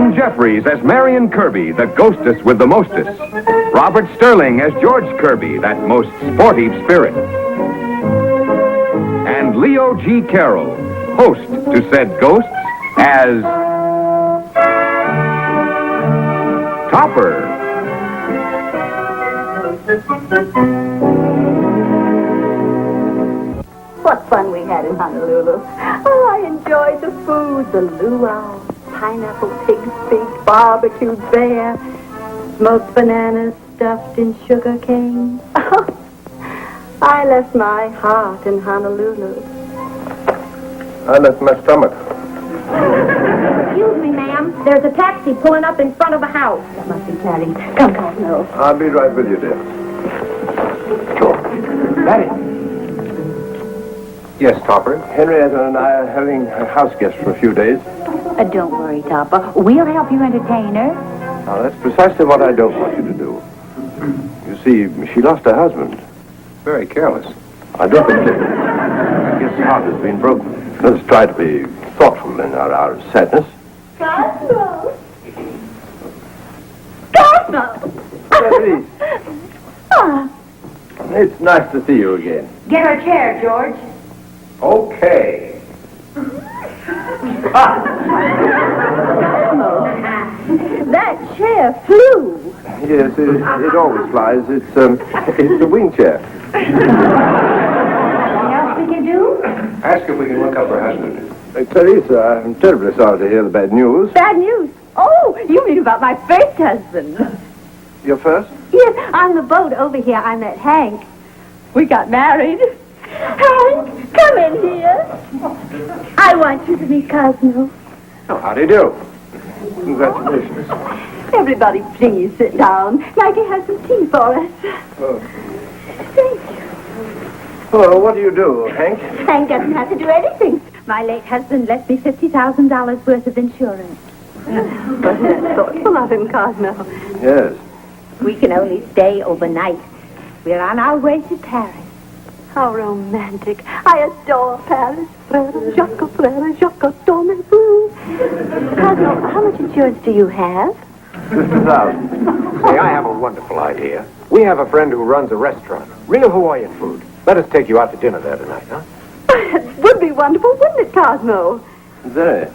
Joan Jeffries as Marion Kirby, the ghostess with the mostest. Robert Sterling as George Kirby, that most sportive spirit. And Leo G. Carroll, host to said ghosts, as Topper. What fun we had in Honolulu. Oh, I enjoyed the food. The luau, pineapple pig's feet, barbecued bear, smoked bananas stuffed in sugar cane. I left my heart in Honolulu. I left my stomach. Excuse me, ma'am. There's a taxi pulling up in front of the house. That must be Clarice. Come, Cosmo. I'll be right with you, dear. Daddy. Yes, Topper. Henrietta and I are having a house guest for a few days. Don't worry, Topper. We'll help you entertain her. Now, that's precisely what I don't want you to do. You see, she lost her husband. Very careless. I don't think it. I guess his heart has been broken. Let's try to be thoughtful in our hour of sadness. Cosmo. Cosmo. Clarice, Ah, it's nice to see you again. Get her a chair, George. Okay. that chair flew. Yes, it always flies. It's a wing chair. Anything else we can do? Ask if we can look up her husband. Teresa, I'm terribly sorry to hear the bad news. Bad news. Oh, you mean about my first husband? Your first? Yes, on the boat over here, I met Hank. We got married. Hank, come in here. I want you to meet Cosmo. Oh, how do you do? Congratulations. Everybody, please sit down. Maggie has some tea for us. Oh. Thank you. Well, what do you do, Hank? Hank doesn't have to do anything. My late husband left me $50,000 worth of insurance. Wasn't that thoughtful of him, Cosmo? Yes. We can only stay overnight. We're on our way to Paris. How romantic. I adore Paris. Frère Jacques, adore mes vous. Cosmo, how much insurance do you have? 50,000. Say, I have a wonderful idea. We have a friend who runs a restaurant. Real Hawaiian food. Let us take you out to dinner there tonight, huh? It would be wonderful, wouldn't it, Cosmo? There.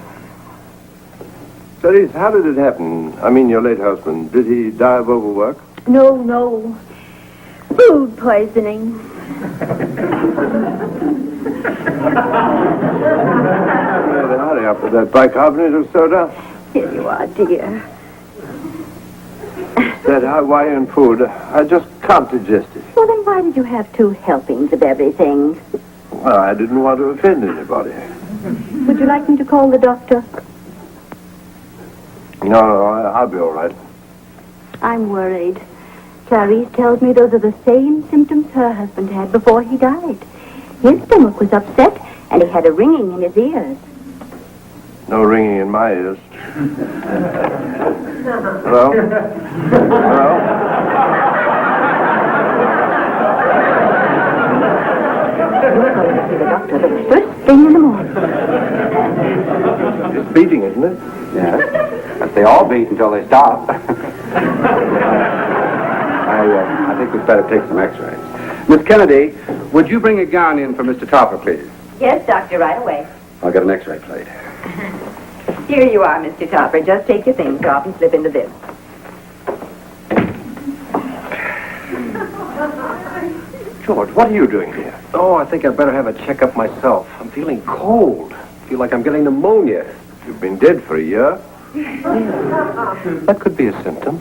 Teresa, how did it happen? I mean, your late husband. Did he die of overwork? No. Food poisoning. Hurry up with that bicarbonate of soda. Here you are, dear. That Hawaiian food, I just can't digest it. Well, then why did you have 2 helpings of everything? Well, I didn't want to offend anybody. Would you like me to call the doctor? No, I'll be all right. I'm worried. Clarice tells me those are the same symptoms her husband had before he died. His stomach was upset, and he had a ringing in his ears. No ringing in my ears. Hello? Hello? We're going to see the doctor the first thing in the morning. It's beating, isn't it? Yes. But they all beat until they stop. I think we'd better take some x-rays. Miss Kennedy, would you bring a gown in for Mr. Topper, please? Yes, doctor, right away. I'll get an x-ray plate. Here you are, Mr. Topper. Just take your things off and slip into this. George, what are you doing here? Oh, I think I'd better have a checkup myself. I'm feeling cold. I feel like I'm getting pneumonia. You've been dead for a year. That could be a symptom.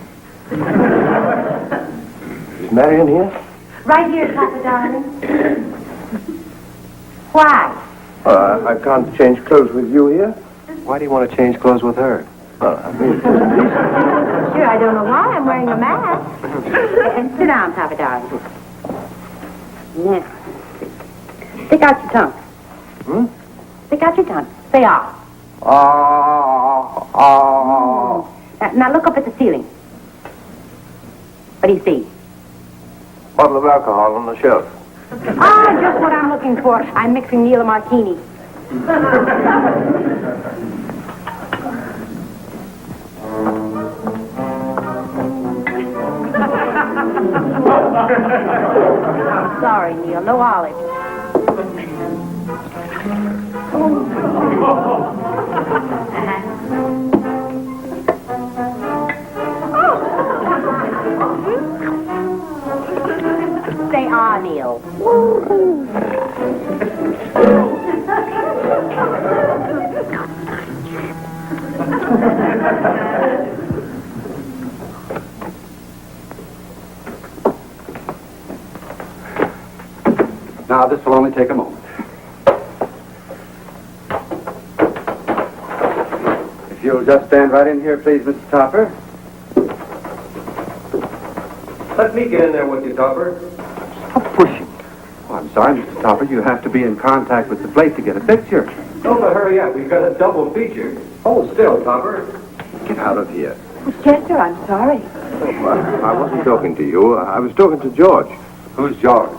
Is Marion here? Right here, Papa, darling. Why? I can't change clothes with you here. Why do you want to change clothes with her? Well, I mean, Sure, I don't know why I'm wearing a mask. And sit down, Papa, darling. Now, stick out your tongue. Stick out your tongue. Say ah. Now look up at the ceiling. What do you see? bottle of alcohol on the shelf. Ah, just what I'm looking for. I'm mixing Neil a martini. Sorry, Neil. No olives. Say ah, Neil. Now, this will only take a moment. If you'll just stand right in here, please, Mr. Topper. Let me get in there with you, Topper. Stop pushing. Oh, I'm sorry, Mr. Topper. You have to be in contact with the plate to get a picture. Don't hurry up. We've got a double feature. Hold still, Topper. Get out of here. Chester, I'm sorry. I wasn't talking to you. I was talking to George. Who's George?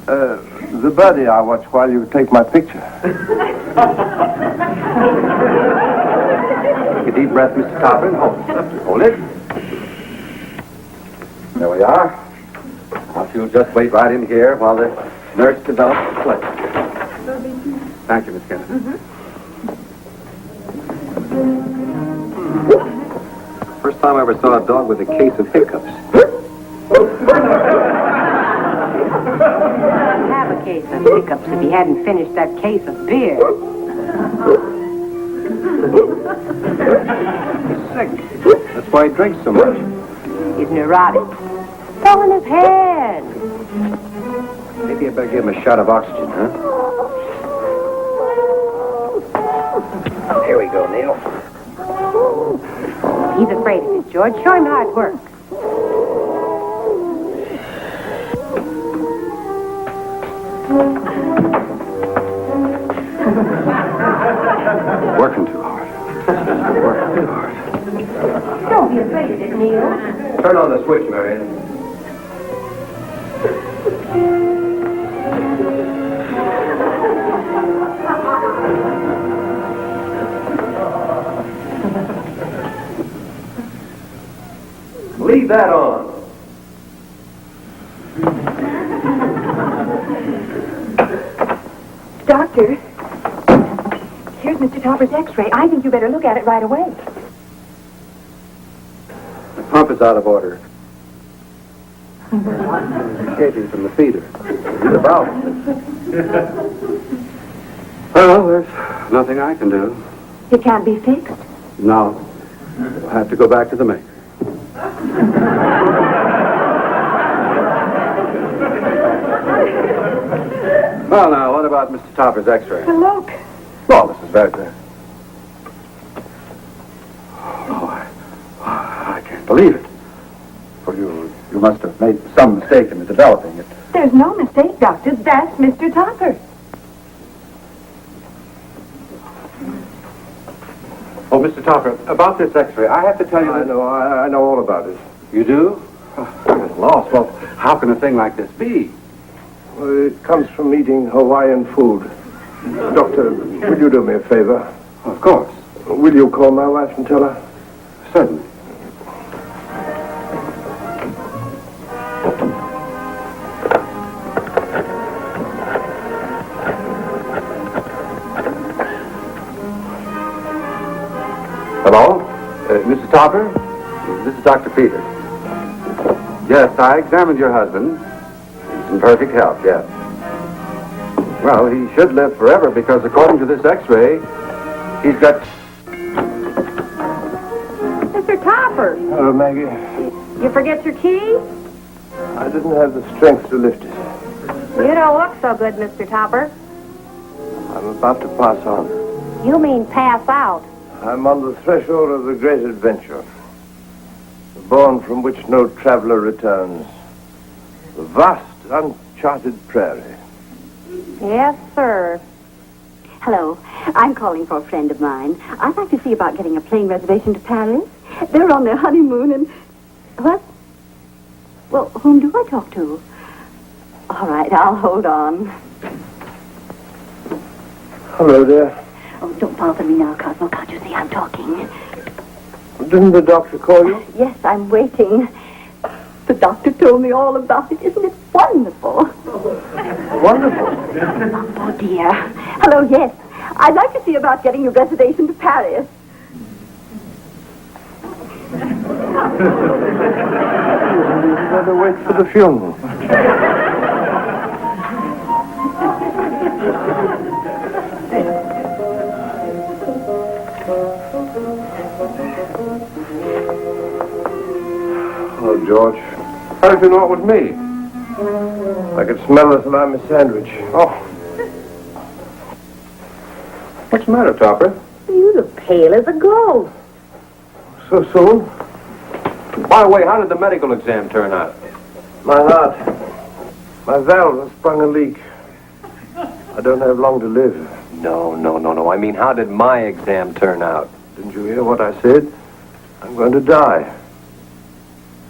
The birdie I watch while you take my picture. Take a deep breath, Mr. Topper, and hold it. Hold it. There we are. Now, if you'll just wait right in here while the nurse develops the plate. Thank you, Miss Kennedy. First time I ever saw a dog with a case of hiccups. I'd have a case of hiccups if he hadn't finished that case of beer. He's sick. That's why he drinks so much. He's neurotic. Fell in his head. Maybe I better give him a shot of oxygen, huh? Here we go, Neil. He's afraid of it, George. Show him how it works. Working too hard. Working too hard. Don't be afraid of it, Neil. Turn on the switch, Marion. Leave that on. Doctor, here's Mr. Topper's x-ray. I think you better look at it right away. The pump is out of order. Escaping from the feeder. The valve. Well, there's nothing I can do. It can't be fixed. No. I'll have to go back to the maker. Well, now, what about Mr. Topper's x-ray? Well, look. Well, this is very good. Oh, I can't believe it. For you must have made some mistake in developing it. There's no mistake, Doctor. That's Mr. Topper. Oh, Mr. Topper, about this x-ray, I have to tell you that... I know all about it. You do? Oh, I'm lost. Well, how can a thing like this be? Well, it comes from eating Hawaiian food. Doctor, will you do me a favor? Of course. Will you call my wife and tell her? Certainly. Hello? Mr. Topper? This is Dr. Peters. Yes, I examined your husband. He's in perfect health, yes. Well, he should live forever because according to this x-ray, he's got... Mr. Topper, Hello, Maggie. you forget your key? I didn't have the strength to lift it. You don't look so good, Mr. Topper. I'm about to pass on. You mean pass out. I'm on the threshold of the great adventure. The bourne from which no traveler returns. The vast, uncharted prairie. Yes, sir. Hello. I'm calling for a friend of mine. I'd like to see about getting a plane reservation to Paris. They're on their honeymoon and... What? Well, whom do I talk to? All right, I'll hold on. Hello there. Oh, don't bother me now, Cosmo. Can't you see I'm talking? Didn't the doctor call you? Yes, I'm waiting. The doctor told me all about it. Isn't it wonderful? Wonderful. Oh, dear. Hello, yes. I'd like to see about getting a reservation to Paris. You better wait for the funeral. Hello, George. How did you know it was me? I could smell the salami sandwich. Oh. What's the matter, Topper? You look pale as a ghost. So soon? By the way, how did the medical exam turn out? My heart. My valve has sprung a leak. I don't have long to live. No. I mean, how did my exam turn out? Didn't you hear what I said? I'm going to die.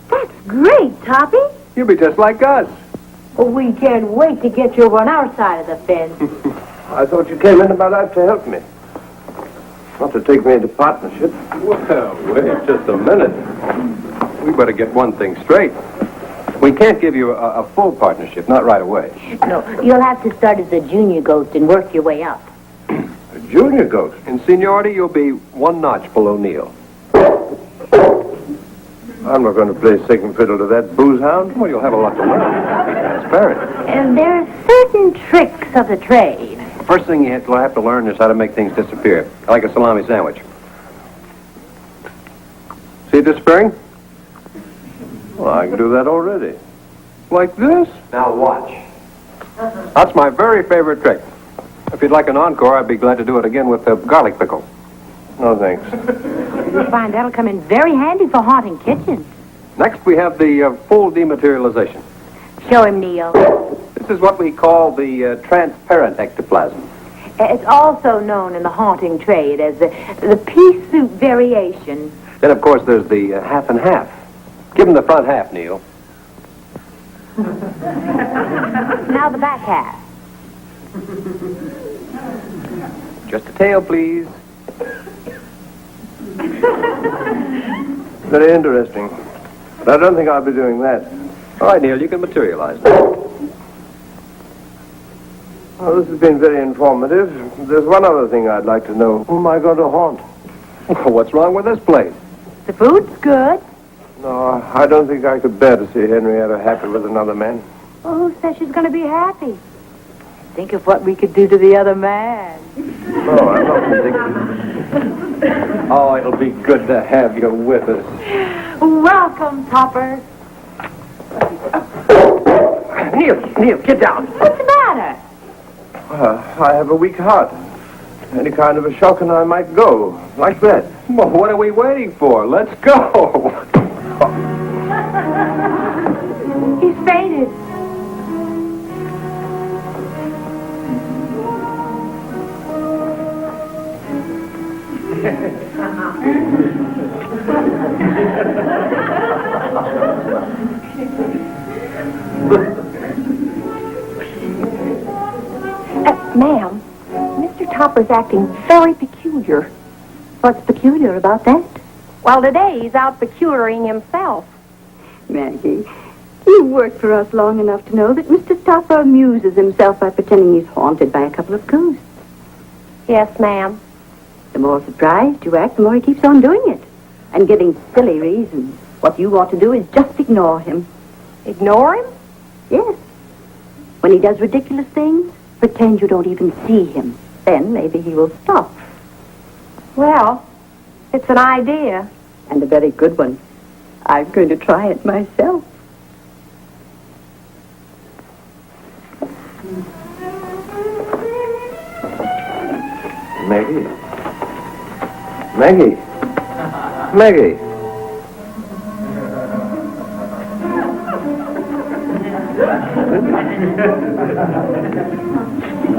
That's great, Toppy. You'll be just like us. Well, we can't wait to get you over on our side of the fence. I thought you came into my life to help me. Not to take me into partnership. Well, wait just a minute. We better get one thing straight. We can't give you a full partnership, not right away. No, you'll have to start as a junior ghost and work your way up. A junior ghost. In seniority, you'll be one notch below Neil. I'm not going to play second fiddle to that booze hound. Well, you'll have a lot to learn. Be transparent. And there are certain tricks of the trade. First thing you'll have to learn is how to make things disappear, like a salami sandwich. See it disappearing? Well, I can do that already. Like this? Now watch. That's my very favorite trick. If you'd like an encore, I'd be glad to do it again with the garlic pickle. No, thanks. You'll find that'll come in very handy for haunting kitchens. Next, we have the full dematerialization. Show him, Neil. This is what we call the transparent ectoplasm. It's also known in the haunting trade as the pea soup variation. Then, of course, there's the half and half. Give him the front half, Neil. Now the back half. Just a tail, please. Very interesting. But I don't think I'll be doing that. All right, Neil, you can materialize. Well, this has been very informative. There's one other thing I'd like to know. Who am I going to haunt? What's wrong with this place? The food's good. No, I don't think I could bear to see Henrietta happy with another man. Well, who says she's going to be happy? Think of what we could do to the other man. No, I'm not thinking. Oh, it'll be good to have you with us. Welcome, Topper. Neil, get down. What's the matter? I have a weak heart. Any kind of a shock and I might go. Like that. Well, what are we waiting for? Let's go. He's fainted. Ma'am, Mr. Topper's acting very peculiar. What's peculiar about that? Well, today he's out peculiaring himself. Maggie, you worked for us long enough to know that Mr. Topper amuses himself by pretending he's haunted by a couple of ghosts. Yes, ma'am. The more surprised you act, the more he keeps on doing it. And giving silly reasons. What you ought to do is just ignore him. Ignore him? Yes. When he does ridiculous things, pretend you don't even see him. Then maybe he will stop. Well, it's an idea. And a very good one. I'm going to try it myself. Maggie. Maggie. Maggie.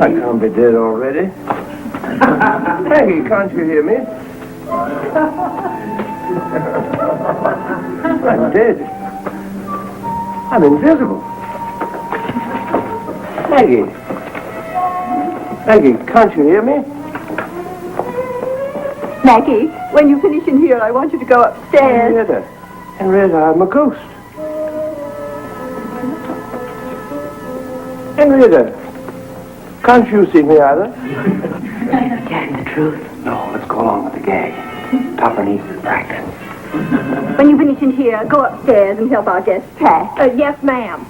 I can't be dead already. Maggie, can't you hear me? I'm dead. I'm invisible. Maggie. Maggie, can't you hear me? Maggie, when you finish in here, I want you to go upstairs. Henrietta, I'm a ghost. Henrietta, can't you see me either? Telling the truth. No, let's go along with the gag. Topper needs his practice. When you finish in here, go upstairs and help our guests pack. Yes, ma'am.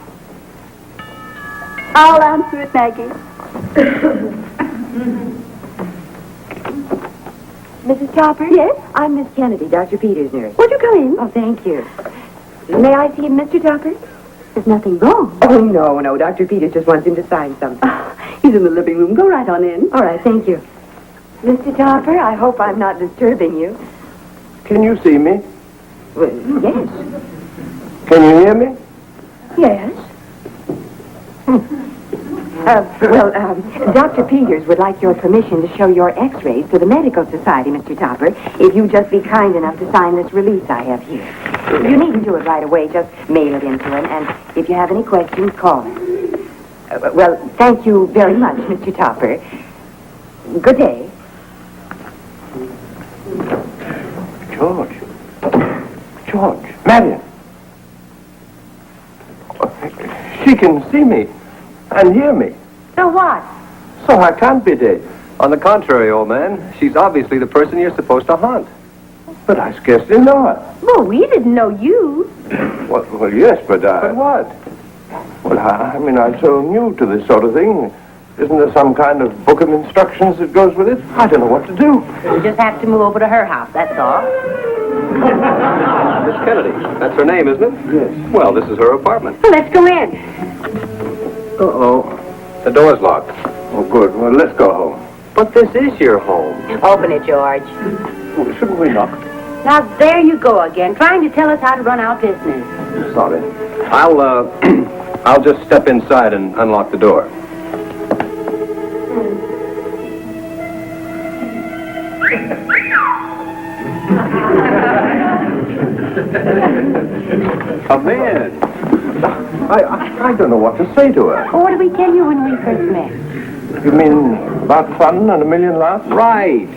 I'll answer it, Maggie. Mrs. Topper? Yes? I'm Miss Kennedy, Dr. Peters' nurse. Won't you come in? Oh, thank you. May I see Mr. Topper? There's nothing wrong. Oh, no. Dr. Peters just wants him to sign something. He's in the living room. Go right on in. All right, thank you. Mr. Topper, I hope I'm not disturbing you. Can you see me? Well, yes. Can you hear me? Yes? Dr. Peters would like your permission to show your x-rays to the Medical Society, Mr. Topper, if you just be kind enough to sign this release I have here. You needn't do it right away, just mail it in to him, and if you have any questions, call him. Thank you very much, Mr. Topper. Good day. George, Marion. She can see me and hear me, So what? so I can't be dead. On the contrary, old man, she's obviously the person you're supposed to hunt. But I scarcely know her. Well, we didn't know you. Well, yes, but But what? Well, I mean, I'm so new to this sort of thing. Isn't there some kind of book of instructions that goes with it? I don't know what to do. You just have to move over to her house, that's all. Miss Kennedy. That's her name, isn't it? Yes. Well, this is her apartment. Well, let's go in. Uh-oh. The door's locked. Oh, good. Well, let's go home. But this is your home. Open it, George. Oh, shouldn't we knock? Now, there you go again, trying to tell us how to run our business. Sorry. I'll just step inside and unlock the door. Come in. I don't know what to say to her. What did we tell you when we first met? You mean about fun and a million laughs? Right.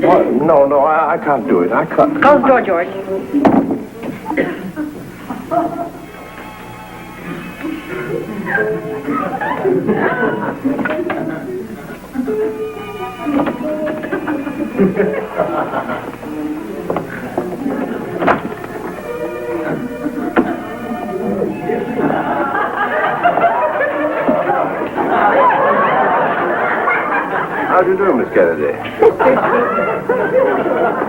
Oh, no, I can't do it. I can't. Close the door, George. How do you do, Miss Kennedy?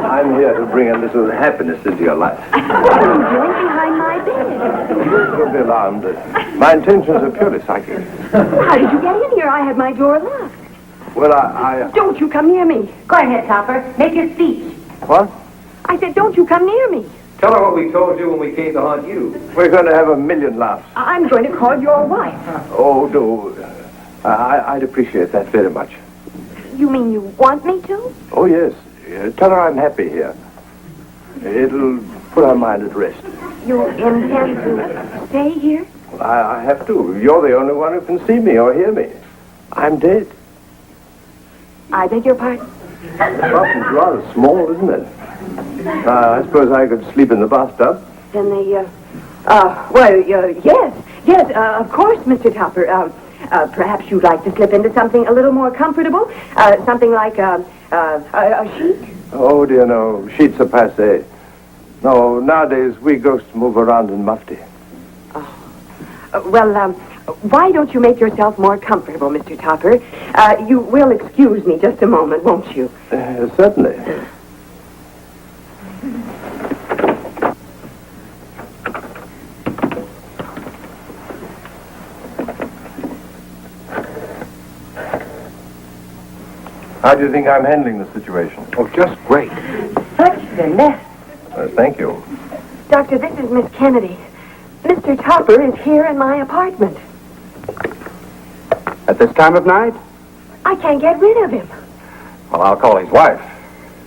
I'm here to bring a little happiness into your life. What are you doing behind my bed? Don't be alarmed. My intentions are purely psychic. How did you get in here? I had my door locked. Well, I Don't you come near me. Go ahead, Topper. Make your speech. What? I said, don't you come near me. Tell her what we told you when we came to hunt you. We're going to have a million laughs. I'm going to call your wife. Oh, do. I'd appreciate that very much. You mean you want me to? Oh, yes. Tell her I'm happy here. It'll put her mind at rest. You intend to stay here? Well, I have to. You're the only one who can see me or hear me. I'm dead. I beg your pardon? The apartment's rather small, isn't it? I suppose I could sleep in the bathtub. Then yes, of course, Mr. Topper. Perhaps you'd like to slip into something a little more comfortable? Something like a sheet? Oh, dear, no. Sheets are passé. No, nowadays we ghosts move around in mufti. Why don't you make yourself more comfortable, Mr. Topper? You will excuse me just a moment, won't you? Certainly. How do you think I'm handling the situation? Oh, just great. Such a mess. Thank you. Doctor, this is Miss Kennedy. Mr. Topper is here in my apartment. At this time of night? I can't get rid of him. Well, I'll call his wife.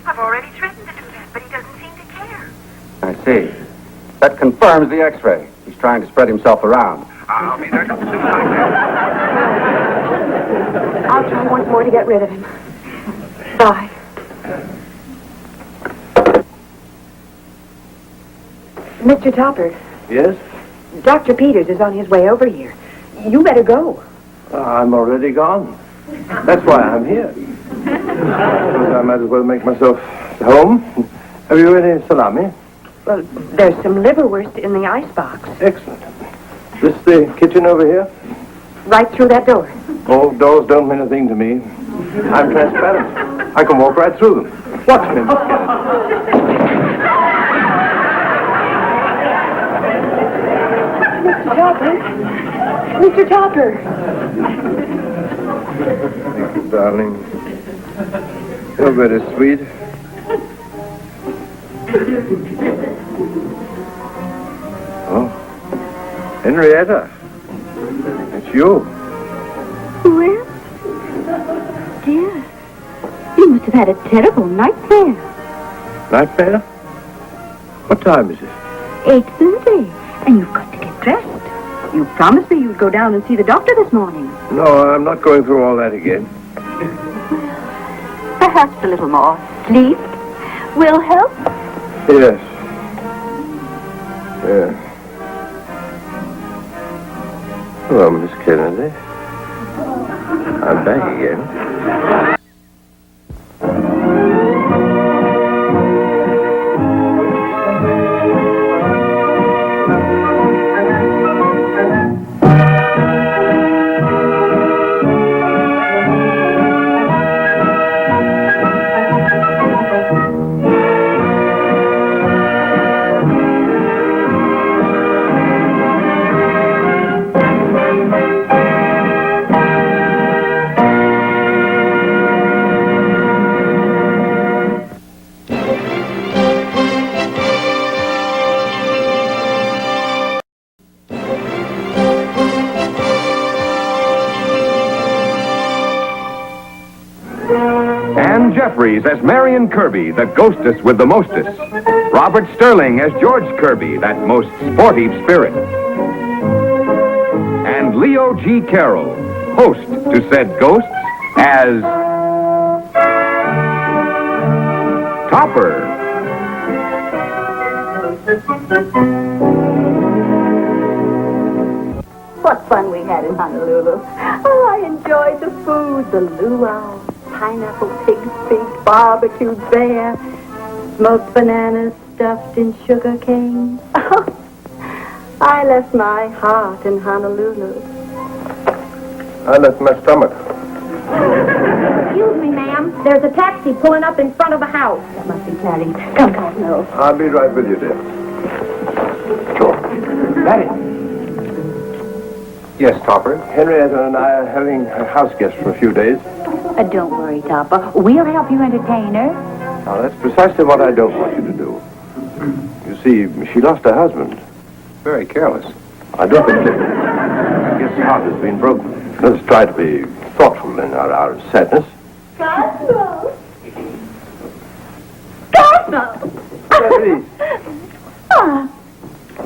I've already threatened to do that, but he doesn't seem to care. I see. That confirms the x-ray. He's trying to spread himself around. I'll be there. I'll try once more to get rid of him. Bye. Mr. Topper, Yes? Dr. Peters is on his way over here. You better go. I'm already gone. That's why I'm here. I might as well make myself at home. Have you any salami? Well, there's some liverwurst in the icebox. Excellent. This the kitchen over here? Right through that door. Oh, doors don't mean a thing to me. I'm transparent. I can walk right through them. Watch me, Miss Kennedy. Mr. Topper. Thank you, darling. You're very sweet. Oh, Henrietta. It's you. Well, dear, you must have had a terrible nightmare. Nightmare? What time is it? 8:30, and you've got to get dressed. You promised me you'd go down and see the doctor this morning. No, I'm not going through all that again. Perhaps a little more sleep will help. Yes. Yes. Hello, Miss Kennedy. I'm back again. Ann Jeffries as Marion Kirby, the ghostess with the mostest. Robert Sterling as George Kirby, that most sporty spirit. And Leo G. Carroll, host to said ghosts, as Topper. What fun we had in Honolulu. Oh, I enjoyed the food, the luau, pineapple pig's feet, barbecued bear, smoked bananas stuffed in sugar cane. Oh, I left my heart in Honolulu. I left my stomach. Excuse me, ma'am. There's a taxi pulling up in front of the house. That must be Clarice. Come, Cosmo. I'll be right with you, dear. Sure. Daddy. Yes, Topper. Henrietta and I are having a house guest for a few days. Don't worry, Topper. We'll help you entertain her. Now, that's precisely what I don't want you to do. You see, she lost her husband. Very careless. I don't think it. I guess her heart has been broken. Let's try to be thoughtful in our sadness. Cosmo! Cosmo! Clarice, Ah,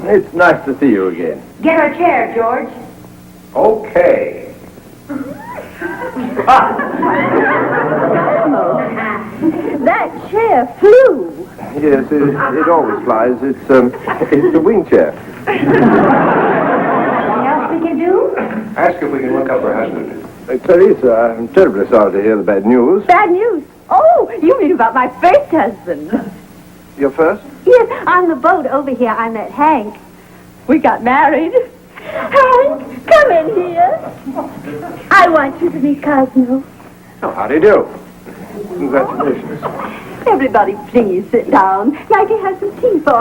it's nice to see you again. Get her a chair, George. Okay. Cosmo! That chair flew. Yes, it always flies. It's a wing chair. Anything else we can do? Ask if we can look up her husband. Clarissa, I'm terribly sorry to hear the bad news. Bad news. Oh, you mean about my first husband? Your first? Yes, on the boat over here I met Hank. We got married. Hank, come in here. I want you to meet Cosmo. Oh, how do you do? Congratulations. Everybody please sit down. Like he has some tea for